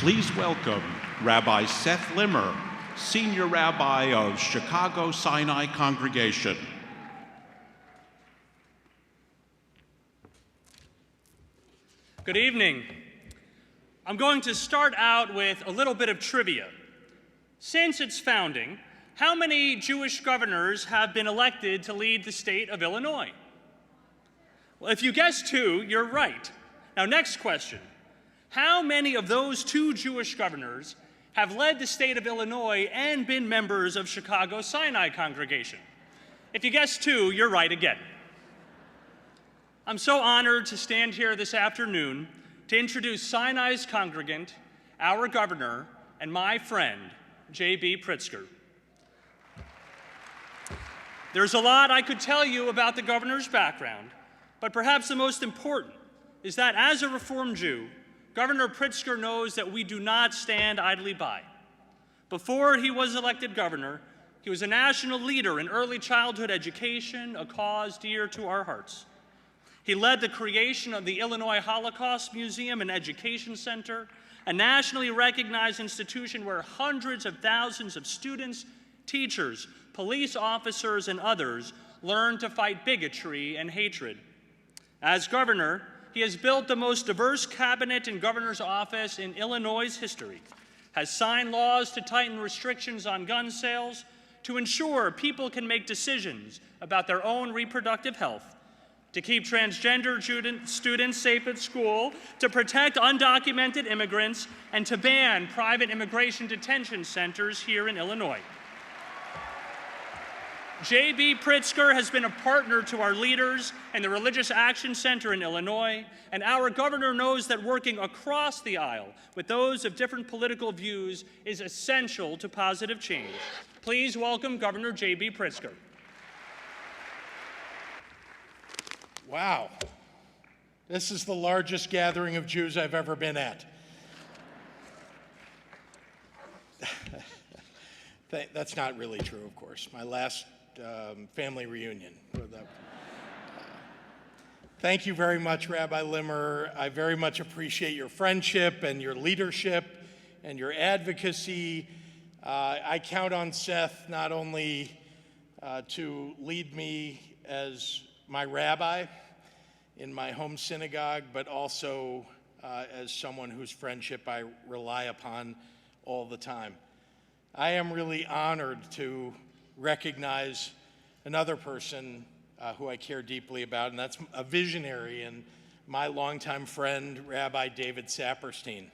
Please welcome Rabbi Seth Limmer, Senior Rabbi of Chicago Sinai Congregation. Good evening. I'm going to start out with a little bit of trivia. Since its founding, how many Jewish governors have been elected to lead the state of Illinois? Well, if you guessed 2, you're right. Now, next question. How many of those 2 Jewish governors have led the state of Illinois and been members of Chicago Sinai Congregation? If you guessed 2, you're right again. I'm so honored to stand here this afternoon to introduce Sinai's congregant, our governor, and my friend, J.B. Pritzker. There's a lot I could tell you about the governor's background, but perhaps the most important is that as a Reformed Jew, Governor Pritzker knows that we do not stand idly by. Before he was elected governor, he was a national leader in early childhood education, a cause dear to our hearts. He led the creation of the Illinois Holocaust Museum and Education Center, a nationally recognized institution where hundreds of thousands of students, teachers, police officers, and others learn to fight bigotry and hatred. As governor, he has built the most diverse cabinet and governor's office in Illinois' history, has signed laws to tighten restrictions on gun sales, to ensure people can make decisions about their own reproductive health, to keep transgender students safe at school, to protect undocumented immigrants, and to ban private immigration detention centers here in Illinois. J.B. Pritzker has been a partner to our leaders and the Religious Action Center in Illinois, and our governor knows that working across the aisle with those of different political views is essential to positive change. Please welcome Governor J.B. Pritzker. Wow. This is the largest gathering of Jews I've ever been at. That's not really true, of course. My last family reunion. Thank you very much, Rabbi Limmer. I very much appreciate your friendship and your leadership and your advocacy. I count on Seth not only to lead me as my rabbi in my home synagogue, but also as someone whose friendship I rely upon all the time. I am really honored to recognize another person who I care deeply about, and that's a visionary and my longtime friend, Rabbi David Saperstein.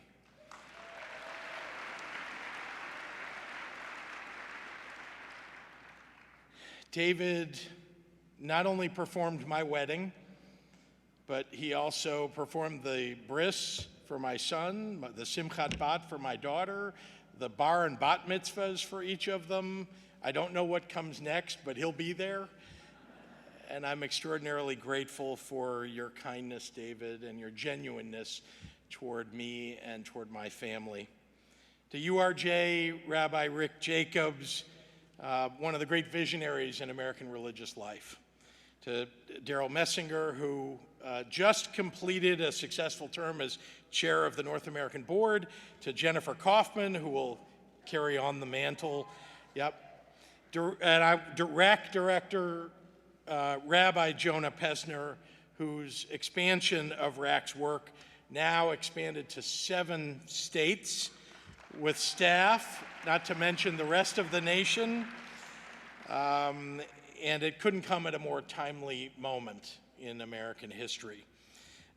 David not only performed my wedding, but he also performed the bris for my son, the simchat bat for my daughter, the bar and bat mitzvahs for each of them. I don't know what comes next, but he'll be there. And I'm extraordinarily grateful for your kindness, David, and your genuineness toward me and toward my family. To URJ, Rabbi Rick Jacobs, one of the great visionaries in American religious life. To Darrell Messinger, who just completed a successful term as chair of the North American Board. To Jennifer Kaufman, who will carry on the mantle. Yep. And RAC Director Rabbi Jonah Pesner, whose expansion of RAC's work now expanded to 7 states with staff, not to mention the rest of the nation. And it couldn't come at a more timely moment in American history.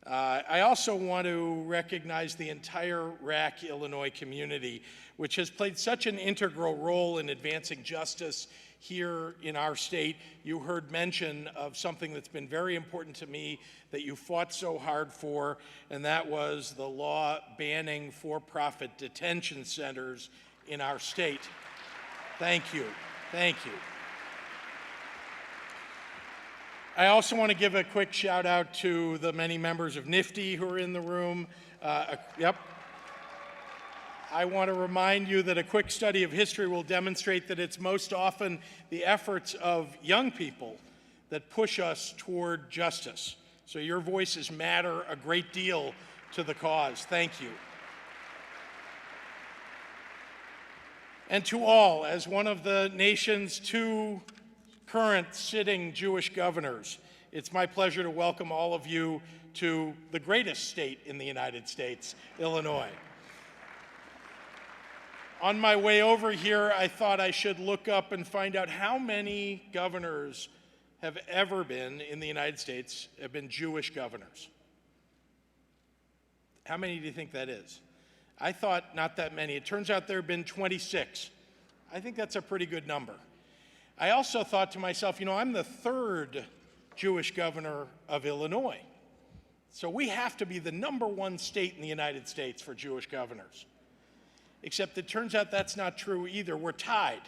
I also want to recognize the entire RAC Illinois community, which has played such an integral role in advancing justice here in our state. You heard mention of something that's been very important to me that you fought so hard for, and that was the law banning for-profit detention centers in our state. Thank you. Thank you. I also want to give a quick shout out to the many members of NIFTY who are in the room. Yep. I want to remind you that a quick study of history will demonstrate that it's most often the efforts of young people that push us toward justice. So your voices matter a great deal to the cause. Thank you. And to all, as one of the nation's 2 current sitting Jewish governors, it's my pleasure to welcome all of you to the greatest state in the United States, Illinois. On my way over here, I thought I should look up and find out how many governors have ever been in the United States have been Jewish governors. How many do you think that is? I thought not that many. It turns out there have been 26. I think that's a pretty good number. I also thought to myself, I'm the 3rd Jewish governor of Illinois. So we have to be the #1 state in the United States for Jewish governors. Except it turns out that's not true either. We're tied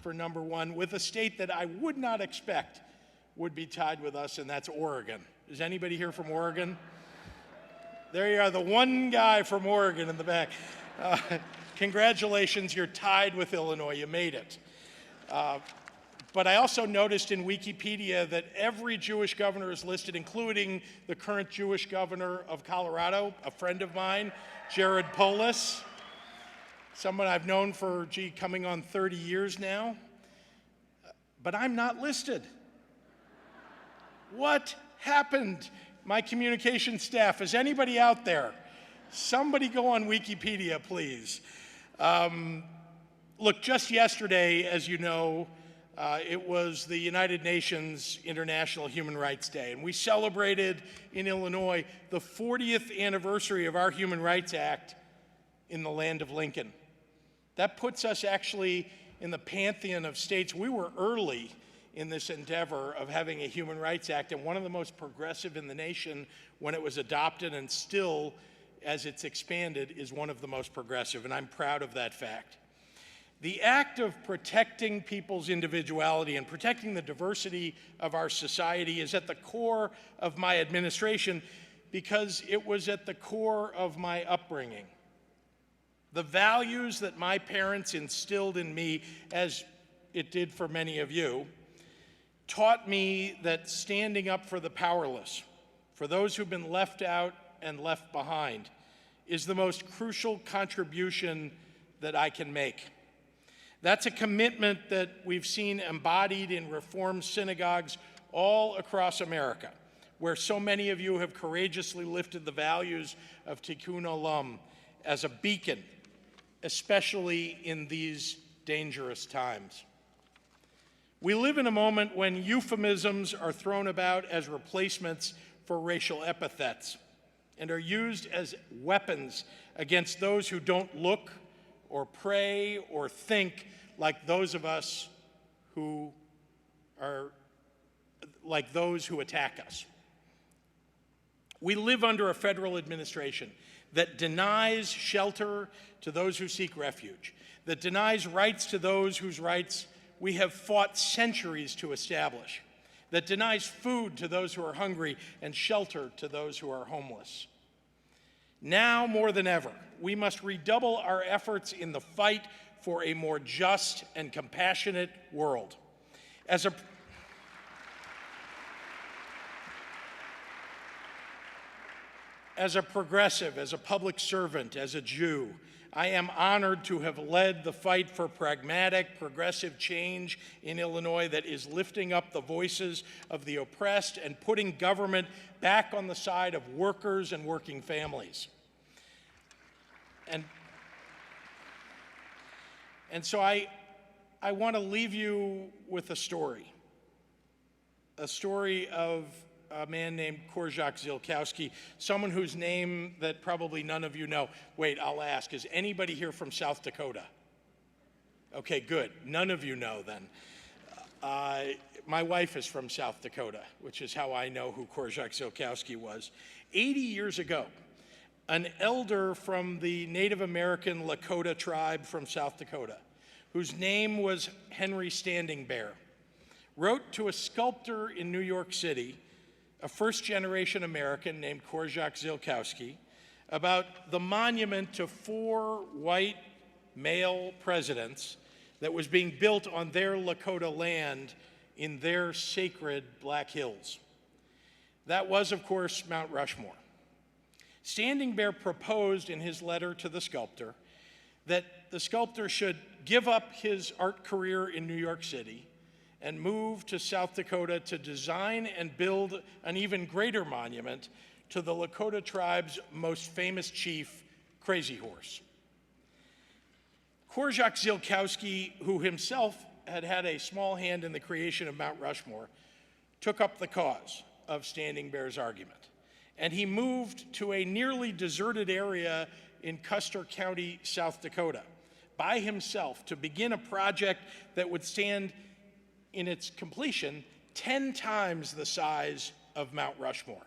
for #1 with a state that I would not expect would be tied with us, and that's Oregon. Is anybody here from Oregon? There you are, the one guy from Oregon in the back. Congratulations, you're tied with Illinois, you made it. But I also noticed in Wikipedia that every Jewish governor is listed, including the current Jewish governor of Colorado, a friend of mine, Jared Polis, someone I've known for, coming on 30 years now. But I'm not listed. What happened? My communication staff, is anybody out there? Somebody go on Wikipedia, please. Look, just yesterday, as you know, it was the United Nations International Human Rights Day, and we celebrated in Illinois the 40th anniversary of our Human Rights Act in the land of Lincoln. That puts us actually in the pantheon of states. We were early in this endeavor of having a Human Rights Act, and one of the most progressive in the nation when it was adopted, and still, as it's expanded, is one of the most progressive, and I'm proud of that fact. The act of protecting people's individuality and protecting the diversity of our society is at the core of my administration because it was at the core of my upbringing. The values that my parents instilled in me, as it did for many of you, taught me that standing up for the powerless, for those who've been left out and left behind, is the most crucial contribution that I can make. That's a commitment that we've seen embodied in Reform synagogues all across America, where so many of you have courageously lifted the values of Tikkun Olam as a beacon, especially in these dangerous times. We live in a moment when euphemisms are thrown about as replacements for racial epithets and are used as weapons against those who don't look or pray or think like those of us who are like those who attack us. We live under a federal administration that denies shelter to those who seek refuge, that denies rights to those whose rights we have fought centuries to establish, that denies food to those who are hungry and shelter to those who are homeless. Now more than ever, we must redouble our efforts in the fight for a more just and compassionate world. As a progressive, as a public servant, as a Jew, I am honored to have led the fight for pragmatic, progressive change in Illinois that is lifting up the voices of the oppressed and putting government back on the side of workers and working families. And so I want to leave you with a story of a man named Korczak Zielkowski, someone whose name that probably none of you know. Wait, I'll ask, is anybody here from South Dakota? Okay, good. None of you know then. My wife is from South Dakota, which is how I know who Korczak Zielkowski was. 80 years ago, an elder from the Native American Lakota tribe from South Dakota, whose name was Henry Standing Bear, wrote to a sculptor in New York City, a first-generation American named Korczak Zielkowski, about the monument to 4 white male presidents that was being built on their Lakota land in their sacred Black Hills. That was, of course, Mount Rushmore. Standing Bear proposed in his letter to the sculptor that the sculptor should give up his art career in New York City and move to South Dakota to design and build an even greater monument to the Lakota tribe's most famous chief, Crazy Horse. Korczak Zielkowski, who himself had had a small hand in the creation of Mount Rushmore, took up the cause of Standing Bear's argument. And he moved to a nearly deserted area in Custer County, South Dakota, by himself to begin a project that would stand in its completion 10 times the size of Mount Rushmore.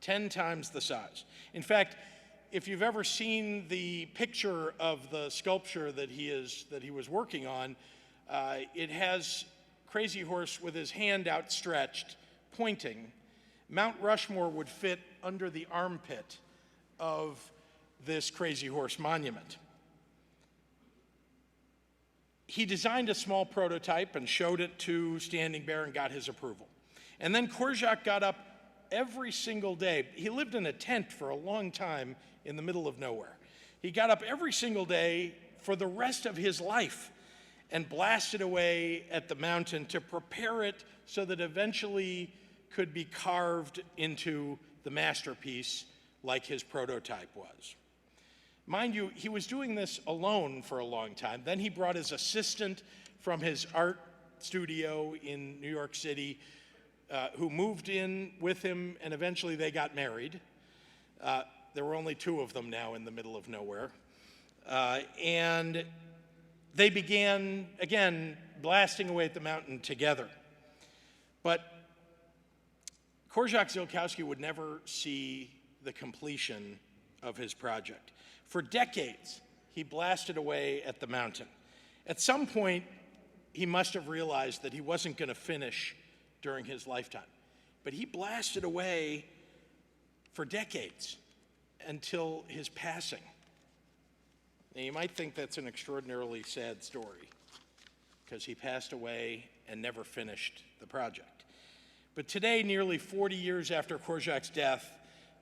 10 times the size. In fact, if you've ever seen the picture of the sculpture that he was working on, it has Crazy Horse with his hand outstretched, pointing. Mount Rushmore would fit under the armpit of this Crazy Horse monument. He designed a small prototype and showed it to Standing Bear and got his approval. And then Korczak got up every single day. He lived in a tent for a long time in the middle of nowhere. He got up every single day for the rest of his life and blasted away at the mountain to prepare it so that eventually could be carved into the masterpiece like his prototype was. Mind you, he was doing this alone for a long time. Then he brought his assistant from his art studio in New York City, who moved in with him, and eventually they got married. There were only two of them now in the middle of nowhere. And they began, again, blasting away at the mountain together. But Korczak Zielkowski would never see the completion of his project. For decades, he blasted away at the mountain. At some point, he must have realized that he wasn't going to finish during his lifetime. But he blasted away for decades until his passing. Now, you might think that's an extraordinarily sad story, because he passed away and never finished the project. But today, nearly 40 years after Korczak's death,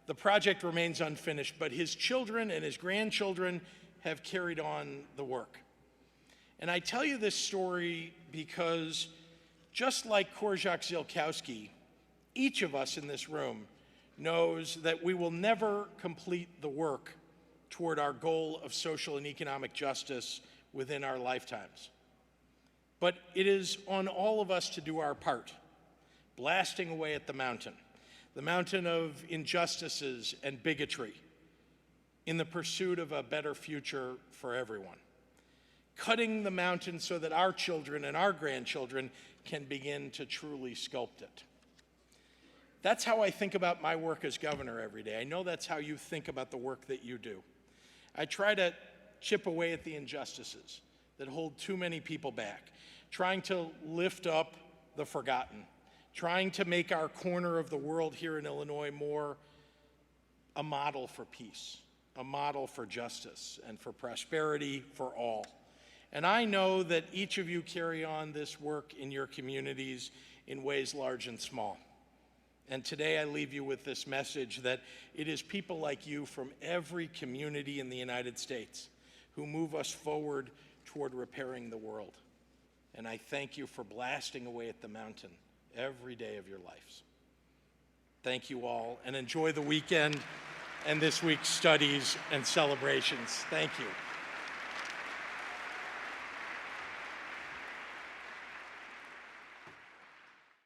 the project remains unfinished, but his children and his grandchildren have carried on the work. And I tell you this story because just like Korczak Zielkowski, each of us in this room knows that we will never complete the work toward our goal of social and economic justice within our lifetimes. But it is on all of us to do our part, blasting away at the mountain of injustices and bigotry, in the pursuit of a better future for everyone. Cutting the mountain so that our children and our grandchildren can begin to truly sculpt it. That's how I think about my work as governor every day. I know that's how you think about the work that you do. I try to chip away at the injustices that hold too many people back, trying to lift up the forgotten, trying to make our corner of the world here in Illinois more a model for peace, a model for justice and for prosperity for all. And I know that each of you carry on this work in your communities in ways large and small. And today I leave you with this message that it is people like you from every community in the United States who move us forward toward repairing the world. And I thank you for blasting away at the mountain every day of your lives. Thank you all, and enjoy the weekend and this week's studies and celebrations. Thank you.